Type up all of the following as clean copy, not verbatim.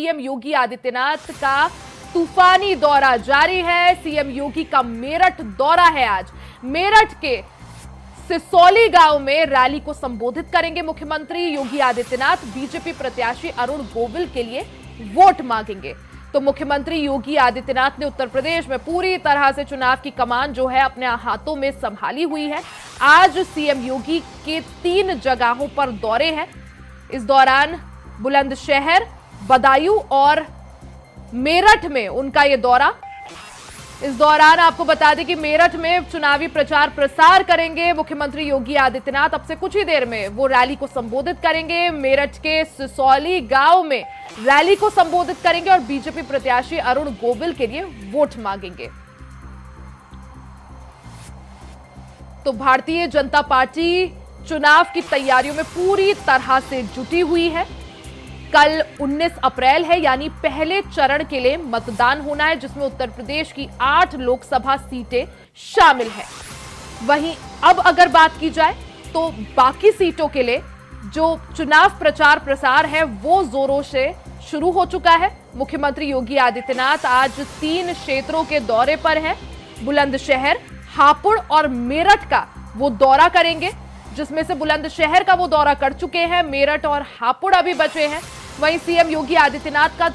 CM Yogi Adityanath का तूफानी दौरा जारी है। सीएम योगी का मेरठ दौरा है। आज मेरठ के सिसौली गांव में रैली को संबोधित करेंगे मुख्यमंत्री योगी आदित्यनाथ। बीजेपी प्रत्याशी अरुण गोविल के लिए वोट मांगेंगे। तो मुख्यमंत्री योगी आदित्यनाथ ने उत्तर प्रदेश में पूरी तरह से चुनाव की कमान जो है अपने हाथों में संभाली हुई है। आज सीएम योगी के 3 जगहों पर दौरे हैं। इस दौरान बुलंदशहर, बदायूं और मेरठ में उनका यह दौरा। इस दौरान आपको बता दें कि मेरठ में चुनावी प्रचार प्रसार करेंगे मुख्यमंत्री योगी आदित्यनाथ। अब से कुछ ही देर में वो रैली को संबोधित करेंगे। मेरठ के सिसौली गांव में रैली को संबोधित करेंगे और बीजेपी प्रत्याशी अरुण गोविल के लिए वोट मांगेंगे। तो भारतीय जनता पार्टी चुनाव की तैयारियों में पूरी तरह से जुटी हुई है। कल 19 अप्रैल है, यानी पहले चरण के लिए मतदान होना है, जिसमें उत्तर प्रदेश की 8 लोकसभा सीटें शामिल हैं। वहीं अब अगर बात की जाए तो बाकी सीटों के लिए जो चुनाव प्रचार प्रसार है वो जोरों से शुरू हो चुका है। मुख्यमंत्री योगी आदित्यनाथ आज 3 क्षेत्रों के दौरे पर हैं। बुलंदशहर, हापुड़ और मेरठ का वो दौरा करेंगे, जिसमें से बुलंदशहर का वो दौरा कर चुके हैं, मेरठ और हापुड़ अभी बचे हैं। वहीं सीएम योगी आदित्यनाथ का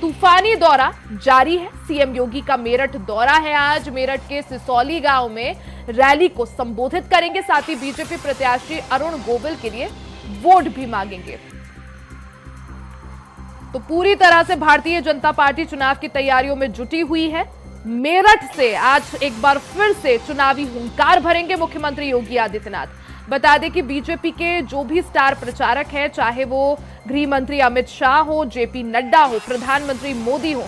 तूफानी दौरा जारी है। सीएम योगी का मेरठ दौरा है। आज मेरठ के सिसौली गांव में रैली को संबोधित करेंगे। साथ ही बीजेपी प्रत्याशी अरुण गोविल के लिए वोट भी मांगेंगे। तो पूरी तरह से भारतीय जनता पार्टी चुनाव की तैयारियों में जुटी हुई है। मेरठ से आज एक बार फिर से चुनावी हुंकार भरेंगे मुख्यमंत्री योगी आदित्यनाथ। बता दें कि बीजेपी के जो भी स्टार प्रचारक हैं, चाहे वो गृह मंत्री अमित शाह हो, जेपी नड्डा हो, प्रधानमंत्री मोदी हो,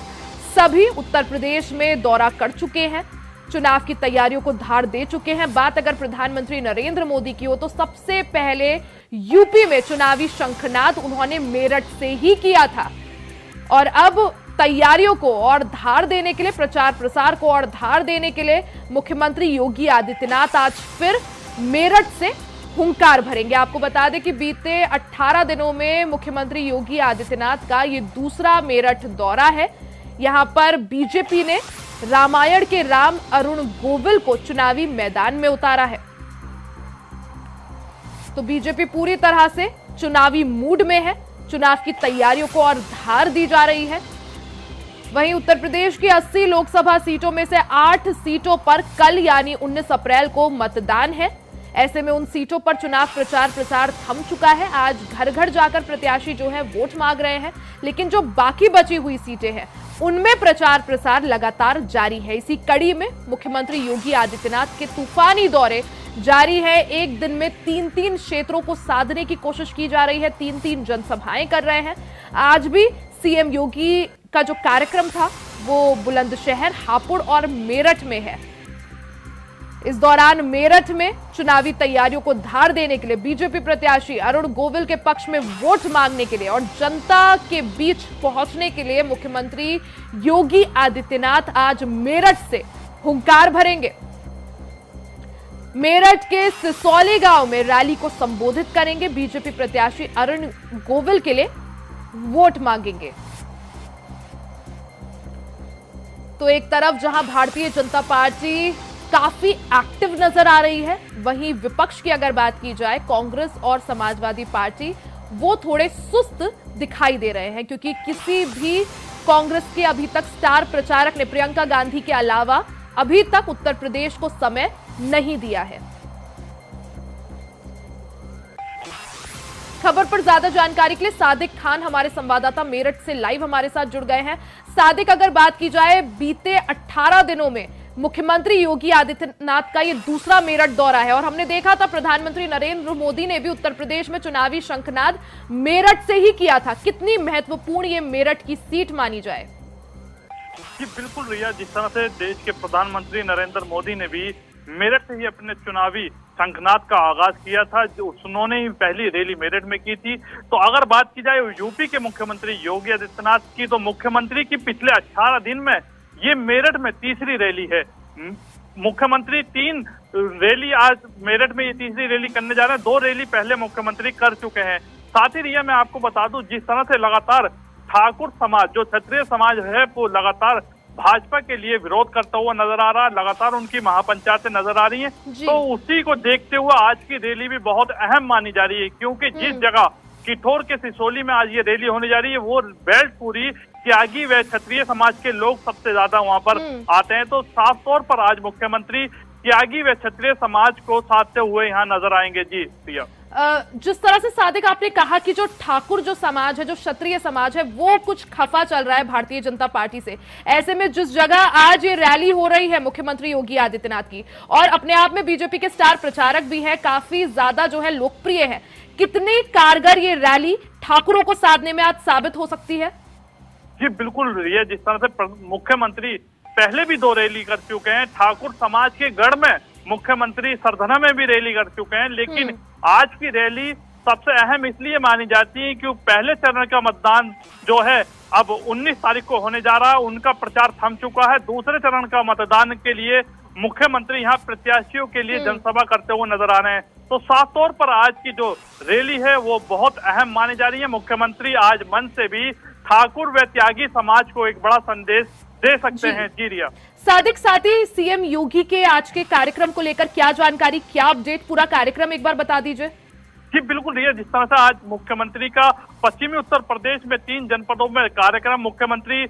सभी उत्तर प्रदेश में दौरा कर चुके हैं, चुनाव की तैयारियों को धार दे चुके हैं। बात अगर प्रधानमंत्री नरेंद्र मोदी की हो तो सबसे पहले यूपी में चुनावी शंखनाद उन्होंने मेरठ से ही किया था। और अब तैयारियों को और धार देने के लिए, प्रचार प्रसार को और धार देने के लिए मुख्यमंत्री योगी आदित्यनाथ आज फिर मेरठ से हुंकार भरेंगे। आपको बता दें कि बीते 18 दिनों में मुख्यमंत्री योगी आदित्यनाथ का ये दूसरा मेरठ दौरा है। यहां पर बीजेपी ने रामायण के राम अरुण गोविल को चुनावी मैदान में उतारा है। तो बीजेपी पूरी तरह से चुनावी मूड में है। चुनाव की तैयारियों को और धार दी जा रही है। वहीं उत्तर प्रदेश की 80 लोकसभा सीटों में से 8 सीटों पर कल यानी 19 अप्रैल को मतदान है। ऐसे में उन सीटों पर चुनाव प्रचार प्रसार थम चुका है। आज घर घर जाकर प्रत्याशी जो है वोट मांग रहे हैं, लेकिन जो बाकी बची हुई सीटें हैं उनमें प्रचार प्रसार लगातार जारी है। इसी कड़ी में मुख्यमंत्री योगी आदित्यनाथ के तूफानी दौरे जारी है। एक दिन में 3-3 क्षेत्रों को साधने की कोशिश की जा रही है, 3-3 जनसभाएं कर रहे हैं। आज भी सीएम योगी का जो कार्यक्रम था वो बुलंदशहर, हापुड़ और मेरठ में है। इस दौरान मेरठ में चुनावी तैयारियों को धार देने के लिए, बीजेपी प्रत्याशी अरुण गोविल के पक्ष में वोट मांगने के लिए और जनता के बीच पहुंचने के लिए मुख्यमंत्री योगी आदित्यनाथ आज मेरठ से हुंकार भरेंगे। मेरठ के सिसौली गांव में रैली को संबोधित करेंगे। बीजेपी प्रत्याशी अरुण गोविल के लिए वोट मांगेंगे। तो एक तरफ जहां भारतीय जनता पार्टी काफी एक्टिव नजर आ रही है, वहीं विपक्ष की अगर बात की जाए, कांग्रेस और समाजवादी पार्टी वो थोड़े सुस्त दिखाई दे रहे हैं, क्योंकि किसी भी कांग्रेस के अभी तक स्टार प्रचारक ने प्रियंका गांधी के अलावा अभी तक उत्तर प्रदेश को समय नहीं दिया है। खबर पर ज्यादा जानकारी के लिए सादिक खान हमारे संवाददाता मेरठ से लाइव हमारे साथ जुड़ गए हैं। सादिक, अगर बात की जाए बीते 18 दिनों में मुख्यमंत्री योगी आदित्यनाथ का ये दूसरा मेरठ दौरा है और हमने देखा था प्रधानमंत्री नरेंद्र मोदी ने भी उत्तर प्रदेश में चुनावी शंखनाद मेरठ से ही किया था। कितनी महत्वपूर्ण ये मेरठ की सीट मानी जाए? जी बिल्कुल रिया, जिस तरह से देश के प्रधानमंत्री नरेंद्र मोदी ने भी मेरठ से ही अपने चुनावी शंखनाद का आगाज किया था, उन्होंने ही पहली रैली मेरठ में की थी। तो अगर बात की जाए यूपी के मुख्यमंत्री योगी आदित्यनाथ की, तो मुख्यमंत्री की पिछले 18 दिन में ये मेरठ में तीसरी रैली है। मुख्यमंत्री 3 रैली आज मेरठ में ये तीसरी रैली करने जा रहे हैं। 2 रैली पहले मुख्यमंत्री कर चुके हैं। साथ ही रिया मैं आपको बता दूं, जिस तरह से लगातार ठाकुर समाज, जो क्षत्रिय समाज है, वो लगातार भाजपा के लिए विरोध करता हुआ नजर आ रहा है। लगातार उनकी महापंचायतें नजर आ रही हैं। तो उसी को देखते हुए आज की रैली भी बहुत अहम मानी जा रही है, क्योंकि जिस जगह किठौर के सिसोली में आज ये रैली होने जा रही है, वो बेल्ट पूरी त्यागी व क्षत्रिय समाज के लोग सबसे ज्यादा वहां पर आते हैं। तो साफ तौर पर आज मुख्यमंत्री त्यागी व क्षत्रिय समाज को साधते हुए यहाँ नजर आएंगे। जी प्रिया, जिस तरह से सादिक आपने कहा कि जो ठाकुर जो समाज है, जो क्षत्रिय समाज है, वो कुछ खफा चल रहा है भारतीय जनता पार्टी से। ऐसे में जिस जगह आज ये रैली हो रही है मुख्यमंत्री योगी आदित्यनाथ की, और अपने आप में बीजेपी के स्टार प्रचारक भी है, काफी ज्यादा जो है लोकप्रिय है, कितनी कारगर ये रैली ठाकुरों को साधने में आज साबित हो सकती है? जी बिल्कुल रिया, जिस तरह से मुख्यमंत्री पहले भी 2 रैली कर चुके हैं, ठाकुर समाज के गढ़ में मुख्यमंत्री सरधना में भी रैली कर चुके हैं, लेकिन आज की रैली सबसे अहम इसलिए मानी जाती है कि पहले चरण का मतदान जो है अब 19 तारीख को होने जा रहा है, उनका प्रचार थम चुका है। दूसरे चरण का मतदान के लिए मुख्यमंत्री यहाँ प्रत्याशियों के लिए जनसभा करते हुए नजर आ रहे हैं। तो साफ तौर पर आज की जो रैली है वो बहुत अहम मानी जा रही है। मुख्यमंत्री आज मंच से भी ठाकुर व त्यागी समाज को एक बड़ा संदेश दे सकते हैं। जी रिया, सादिक, साथ ही सीएम योगी के आज के कार्यक्रम को लेकर क्या जानकारी, क्या अपडेट, पूरा कार्यक्रम एक बार बता दीजिए। जी बिल्कुल रिया, जिस तरह से आज मुख्यमंत्री का पश्चिमी उत्तर प्रदेश में 3 जनपदों में कार्यक्रम, मुख्यमंत्री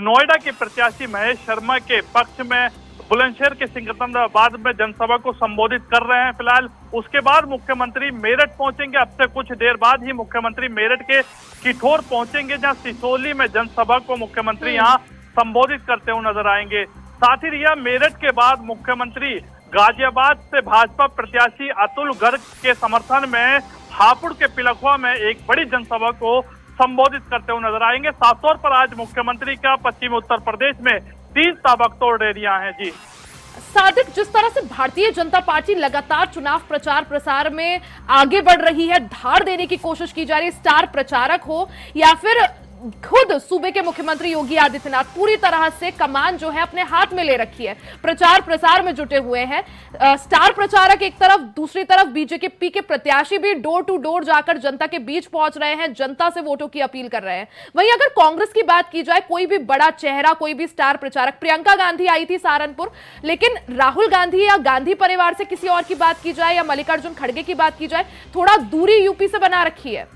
नोएडा के प्रत्याशी महेश शर्मा के पक्ष में बुलंदशहर के सिकंदराबाद में जनसभा को संबोधित कर रहे हैं फिलहाल। उसके बाद मुख्यमंत्री मेरठ पहुंचेंगे। अब से कुछ देर बाद ही मुख्यमंत्री मेरठ के किठौर पहुंचेंगे, जहां सिसोली में जनसभा को मुख्यमंत्री यहाँ संबोधित करते हुए नजर आएंगे। साथ ही रिया, मेरठ के बाद मुख्यमंत्री गाजियाबाद से भाजपा प्रत्याशी अतुल गर्ग के समर्थन में हापुड़ के पिलखुआ में एक बड़ी जनसभा को संबोधित करते हुए नजर आएंगे। साफ तौर पर आज मुख्यमंत्री का पश्चिमी उत्तर प्रदेश में 3 ताबकतोड़ रैलियां हैं। जी सादिक, जिस तरह से भारतीय जनता पार्टी लगातार चुनाव प्रचार प्रसार में आगे बढ़ रही है, धार देने की कोशिश की जा रही है, स्टार प्रचारक हो या फिर खुद सूबे के मुख्यमंत्री योगी आदित्यनाथ, पूरी तरह से कमान जो है अपने हाथ में ले रखी है, प्रचार प्रसार में जुटे हुए हैं। स्टार प्रचारक एक तरफ, दूसरी तरफ बीजेपी के प्रत्याशी भी डोर टू डोर जाकर जनता के बीच पहुंच रहे हैं, जनता से वोटों की अपील कर रहे हैं। वहीं अगर कांग्रेस की बात की जाए, कोई भी बड़ा चेहरा, कोई भी स्टार प्रचारक, प्रियंका गांधी आई थी सहारनपुर, लेकिन राहुल गांधी या गांधी परिवार से किसी और की बात की जाए या मल्लिकार्जुन खड़गे की बात की जाए, थोड़ा दूरी यूपी से बना रखी है।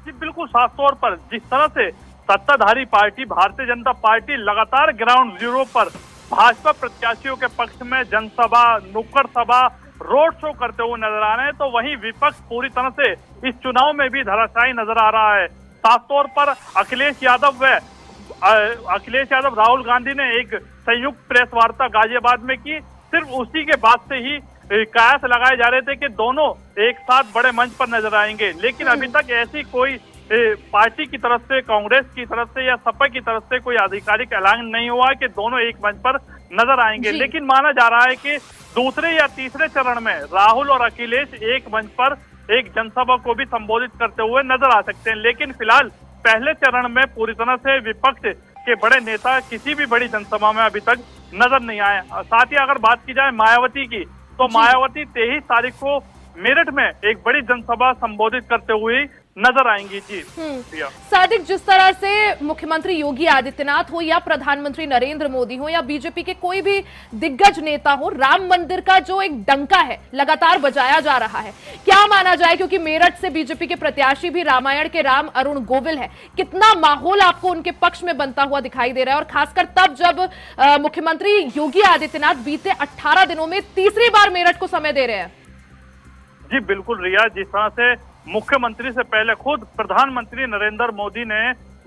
जी बिल्कुल, साफ तौर पर जिस तरह से सत्ताधारी पार्टी भारतीय जनता पार्टी लगातार ग्राउंड जीरो पर भाजपा प्रत्याशियों के पक्ष में जनसभा, नुक्कड़ सभा, रोड शो करते हुए नजर आ रहे हैं, तो वहीं विपक्ष पूरी तरह से इस चुनाव में भी धराशायी नजर आ रहा है। साफ तौर पर अखिलेश यादव, राहुल गांधी ने एक संयुक्त प्रेस वार्ता गाजियाबाद में की। सिर्फ उसी के बाद से ही कयास लगाए जा रहे थे कि दोनों एक साथ बड़े मंच पर नजर आएंगे, लेकिन अभी तक ऐसी कोई पार्टी की तरफ से, कांग्रेस की तरफ से या सपा की तरफ से कोई आधिकारिक ऐलान नहीं हुआ कि दोनों एक मंच पर नजर आएंगे। लेकिन माना जा रहा है कि दूसरे या तीसरे चरण में राहुल और अखिलेश एक मंच पर एक जनसभा को भी संबोधित करते हुए नजर आ सकते हैं। लेकिन फिलहाल पहले चरण में पूरी तरह से विपक्ष के बड़े नेता किसी भी बड़ी जनसभा में अभी तक नजर नहीं आए। साथ ही अगर बात की जाए मायावती की, तो मायावती 23 तारीख को मेरठ में एक बड़ी जनसभा संबोधित करते हुए नजर आएंगी। जी सादिक, जिस तरह से मुख्यमंत्री योगी आदित्यनाथ हो या प्रधानमंत्री नरेंद्र मोदी हो या बीजेपी के कोई भी दिग्गज नेता हो, राम मंदिर का जो एक डंका है लगातार बजाया जा रहा है, क्या माना जाए, क्योंकि मेरठ से बीजेपी के प्रत्याशी भी रामायण के राम अरुण गोविल है, कितना माहौल आपको उनके पक्ष में बनता हुआ दिखाई दे रहा है, और खासकर तब जब मुख्यमंत्री योगी आदित्यनाथ बीते 18 दिनों में तीसरी बार मेरठ को समय दे रहे हैं? जी बिल्कुल रिया, जिस तरह से मुख्यमंत्री से पहले खुद प्रधानमंत्री नरेंद्र मोदी ने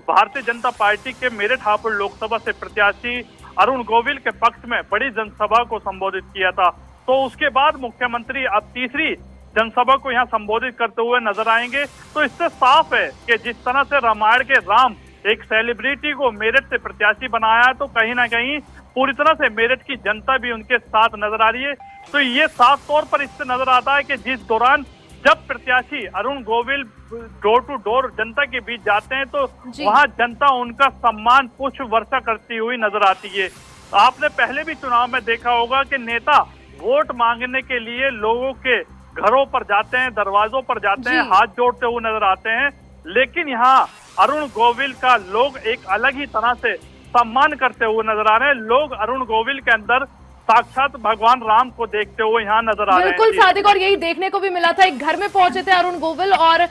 भारतीय जनता पार्टी के मेरठ हापुड़ लोकसभा से प्रत्याशी अरुण गोविल के पक्ष में बड़ी जनसभा को संबोधित किया था, तो उसके बाद मुख्यमंत्री अब तीसरी जनसभा को यहां संबोधित करते हुए नजर आएंगे। तो इससे साफ है कि जिस तरह से रामायण के राम एक सेलिब्रिटी को मेरठ से प्रत्याशी बनाया, तो कहीं ना कहीं पूरी तरह से मेरठ की जनता भी उनके साथ नजर आ रही है। तो ये साफ तौर पर इससे नजर आता है कि जिस दौरान जब प्रत्याशी Arun Govil door to door जनता के बीच जाते हैं, तो वहां जनता उनका सम्मान पुष्प वर्षा करती हुई नजर आती है। आपने पहले भी चुनाव में देखा होगा कि नेता वोट मांगने के लिए लोगों के घरों पर जाते हैं, दरवाजों पर जाते हैं, हाथ जोड़ते हुए नजर आते हैं, लेकिन यहाँ अरुण गोविल का लोग एक अलग ही तरह से सम्मान करते हुए नजर आ रहे हैं। लोग अरुण गोविल के अंदर साक्षात भगवान राम को देखते हुए यहाँ नजर आ रहे हैं। बिल्कुल सादिक, और यही देखने को भी मिला था, एक घर में पहुंचे थे अरुण गोविल और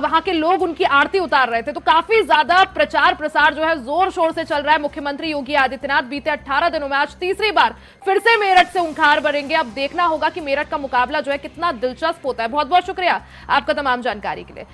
वहां के लोग उनकी आरती उतार रहे थे। तो काफी ज्यादा प्रचार प्रसार जो है जोर शोर से चल रहा है। मुख्यमंत्री योगी आदित्यनाथ बीते 18 दिनों में आज तीसरी बार फिर से मेरठ से उंखार भरेंगे। अब देखना होगा कि मेरठ का मुकाबला जो है कितना दिलचस्प होता है। बहुत बहुत शुक्रिया आपका तमाम जानकारी के लिए।